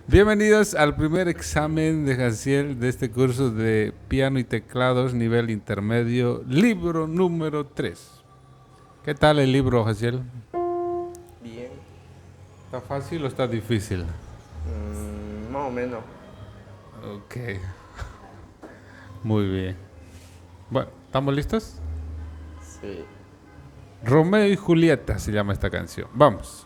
Bienvenidos al primer examen de Jaciel de este curso de piano y teclados nivel intermedio, libro número 3. ¿Qué tal el libro, Jaciel? Bien, ¿Está fácil o está difícil? más o menos. Ok, muy bien. Bueno, ¿estamos listos? Sí. Romeo y Julieta se llama esta canción. Vamos.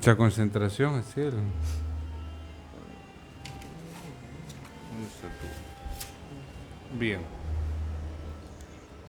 Mucha concentración, Jaciel. Bien.